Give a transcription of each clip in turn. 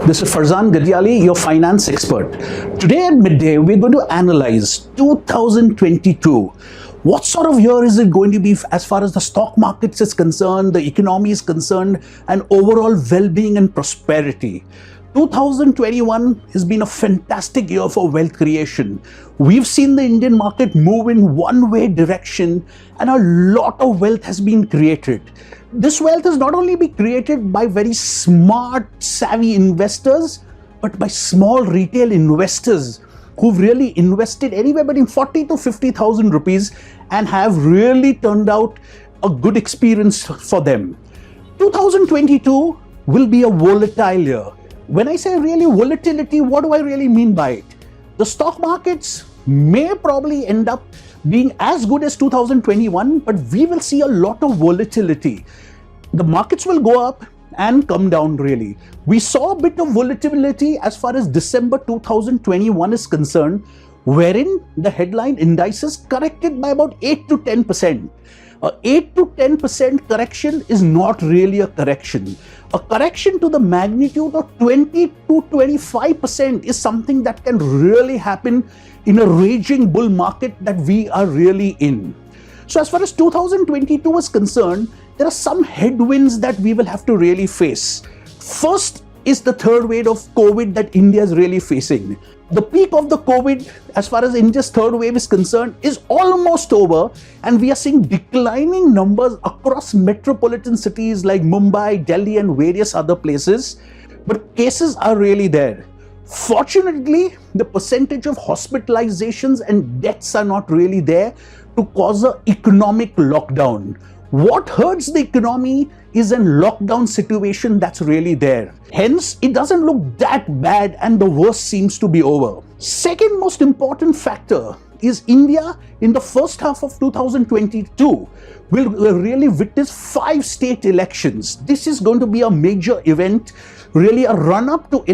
This is Farzan Ghadially, your finance expert. Today at Midday, we're going to analyze 2022. What sort of year is it going to be as far as the stock markets is concerned, the economy is concerned, and overall well-being and prosperity? 2021 has been a fantastic year for wealth creation. We've seen the Indian market move in one-way direction and a lot of wealth has been created. This wealth has not only been created by very smart, savvy investors, but by small retail investors who've really invested anywhere between 40 to 50,000 rupees and have really turned out a good experience for them. 2022 will be a volatile year. When I say really volatility, what do I really mean by it? The stock markets may probably end up being as good as 2021, but we will see a lot of volatility. The markets will go up and come down really. We saw a bit of volatility as far as December 2021 is concerned, wherein the headline indices corrected by about 8 to 10%. 8 to 10% correction is not really a correction. A correction to the magnitude of 20 to 25% is something that can really happen in a raging bull market that we are really in. So as far as 2022 is concerned, there are some headwinds that we will have to really face. First is the third wave of COVID that India is really facing. The peak of the COVID, as far as India's third wave is concerned, is almost over, and we are seeing declining numbers across metropolitan cities like Mumbai, Delhi, and various other places. But cases are really there. Fortunately, the percentage of hospitalizations and deaths are not really there to cause an economic lockdown. What hurts the economy is a lockdown situation that's really there. Hence, it doesn't look that bad and the worst seems to be over. Second most important factor is India in the first half of 2022 will really witness 5 state elections. This is going to be a major event, really a run-up to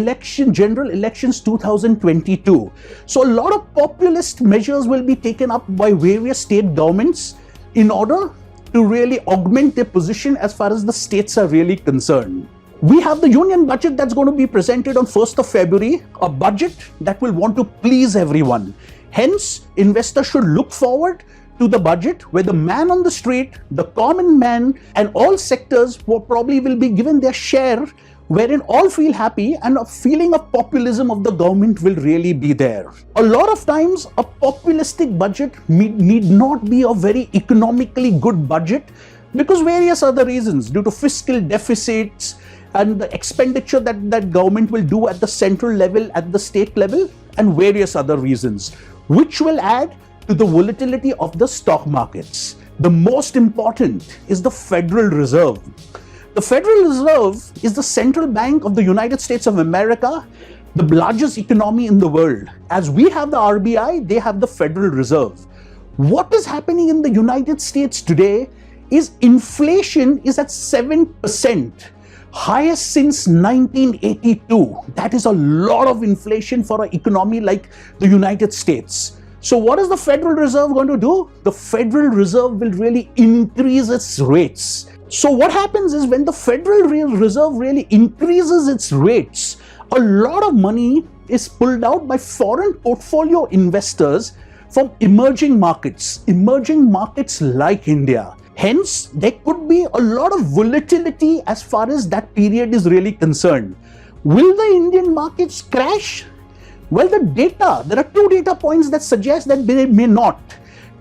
general elections 2022. So a lot of populist measures will be taken up by various state governments in order to really augment their position as far as the states are really concerned. We have the union budget that's going to be presented on 1st of February, a budget that will want to please everyone. Hence, investors should look forward to the budget where the man on the street, the common man, and all sectors probably will be given their share, wherein all feel happy and a feeling of populism of the government will really be there. A lot of times, a populistic budget need not be a very economically good budget because various other reasons, due to fiscal deficits and the expenditure that government will do at the central level, at the state level, and various other reasons, which will add to the volatility of the stock markets. The most important is the Federal Reserve. The Federal Reserve is the central bank of the United States of America, the largest economy in the world. As we have the RBI, they have the Federal Reserve. What is happening in the United States today is inflation is at 7%, highest since 1982. That is a lot of inflation for an economy like the United States. So what is the Federal Reserve going to do? The Federal Reserve will really increase its rates. So what happens is when the Federal Reserve really increases its rates, a lot of money is pulled out by foreign portfolio investors from emerging markets like India. Hence, there could be a lot of volatility as far as that period is really concerned. Will the Indian markets crash? Well, there are 2 data points that suggest that they may not.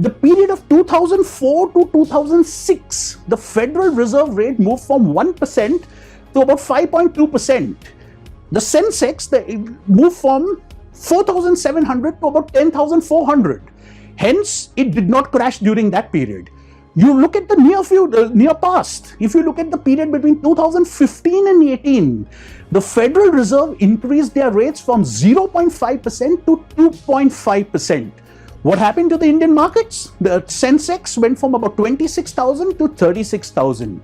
The period of 2004 to 2006, the Federal Reserve rate moved from 1% to about 5.2%. The Sensex moved from 4,700 to about 10,400. Hence, it did not crash during that period. You look at the near past. If you look at the period between 2015 and 18, the Federal Reserve increased their rates from 0.5% to 2.5%. What happened to the Indian markets? The Sensex went from about 26,000 to 36,000.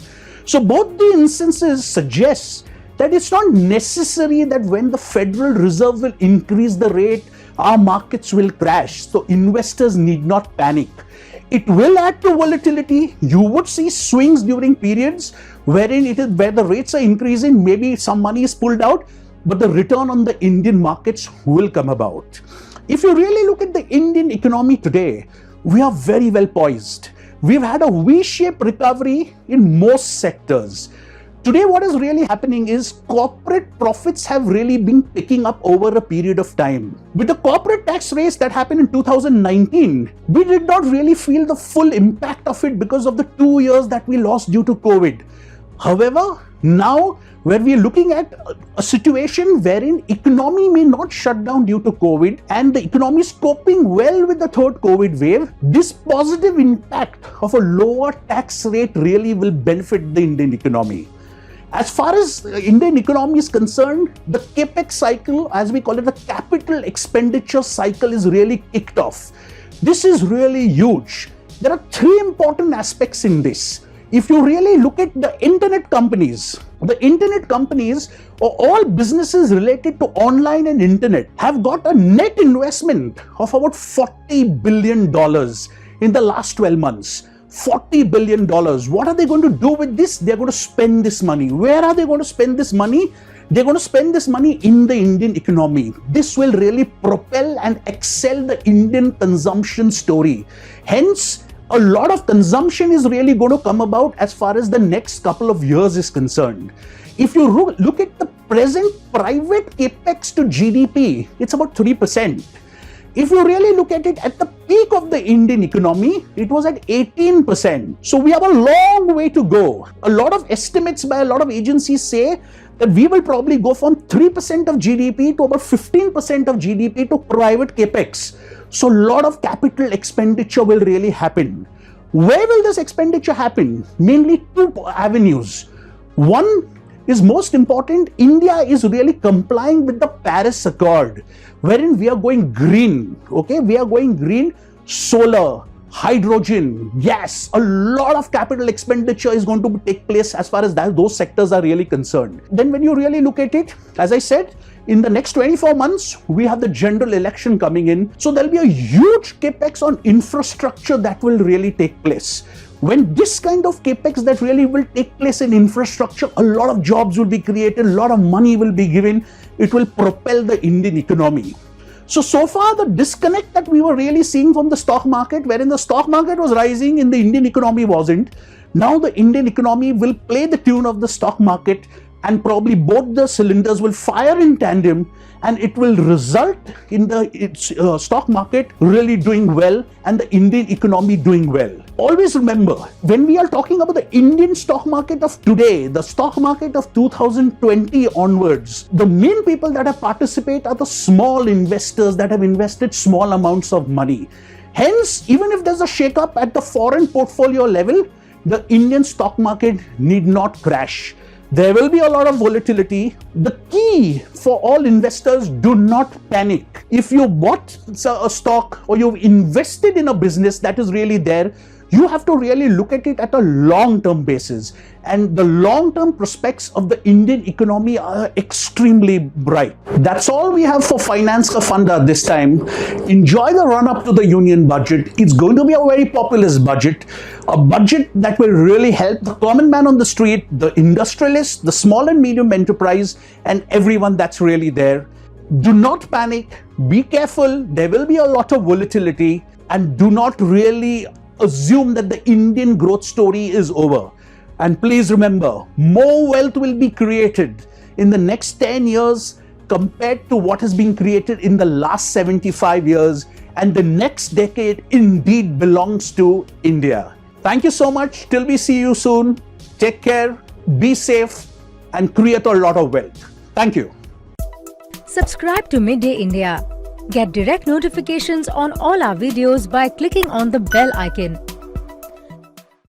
So both the instances suggest that it's not necessary that when the Federal Reserve will increase the rate, our markets will crash. So investors need not panic. It will add to volatility. You would see swings during periods where the rates are increasing, maybe some money is pulled out. but the return on the Indian markets will come about. If you really look at the Indian economy today, we are very well poised. We've had a V-shaped recovery in most sectors. Today, what is really happening is corporate profits have really been picking up over a period of time. With the corporate tax raise that happened in 2019, we did not really feel the full impact of it because of the 2 years that we lost due to COVID. However, now where we are looking at a situation wherein economy may not shut down due to COVID and the economy is coping well with the third COVID wave, this positive impact of a lower tax rate really will benefit the Indian economy. As far as the Indian economy is concerned, the capex cycle, as we call it, the capital expenditure cycle is really kicked off. This is really huge. There are three important aspects in this. If you really look at the internet companies or all businesses related to online and internet have got a net investment of about $40 billion in the last 12 months. $40 billion. What are they going to do with this? They're going to spend this money. Where are they going to spend this money? They're going to spend this money in the Indian economy. This will really propel and excel the Indian consumption story. Hence, a lot of consumption is really going to come about as far as the next couple of years is concerned. If you look at the present private capex to GDP, it's about 3%. If you really look at it at the peak of the Indian economy, it was at 18%. So we have a long way to go. A lot of estimates by a lot of agencies say that we will probably go from 3% of GDP to about 15% of GDP to private capex. So a lot of capital expenditure will really happen. Where will this expenditure happen? Mainly two avenues. One is most important. India is really complying with the Paris Accord, wherein we are going green. Okay, we are going green. Solar, hydrogen, gas, a lot of capital expenditure is going to take place as far as those sectors are really concerned. Then when you really look at it, as I said, in the next 24 months, we have the general election coming in. So there'll be a huge capex on infrastructure that will really take place. When this kind of capex that really will take place in infrastructure, a lot of jobs will be created, a lot of money will be given. It will propel the Indian economy. So far the disconnect that we were really seeing from the stock market, wherein the stock market was rising and the Indian economy wasn't. Now the Indian economy will play the tune of the stock market, and probably both the cylinders will fire in tandem, and it will result in the stock market really doing well and the Indian economy doing well. Always remember, when we are talking about the Indian stock market of today, the stock market of 2020 onwards, the main people that have participate are the small investors that have invested small amounts of money. Hence, even if there's a shake-up at the foreign portfolio level, the Indian stock market need not crash. There will be a lot of volatility. The key for all investors, do not panic. If you bought a stock or you've invested in a business that is really there, you have to really look at it at a long-term basis. And the long-term prospects of the Indian economy are extremely bright. That's all we have for Finance Ka Funda this time. Enjoy the run-up to the union budget. It's going to be a very populist budget. A budget that will really help the common man on the street, the industrialist, the small and medium enterprise, and everyone that's really there. Do not panic. Be careful. There will be a lot of volatility. And do not really assume that the Indian growth story is over. And please remember, more wealth will be created in the next 10 years compared to what has been created in the last 75 years. And the next decade indeed belongs to India. Thank you so much. Till we see you soon. Take care, be safe, and create a lot of wealth. Thank you. Subscribe to Midday India. Get direct notifications on all our videos by clicking on the bell icon.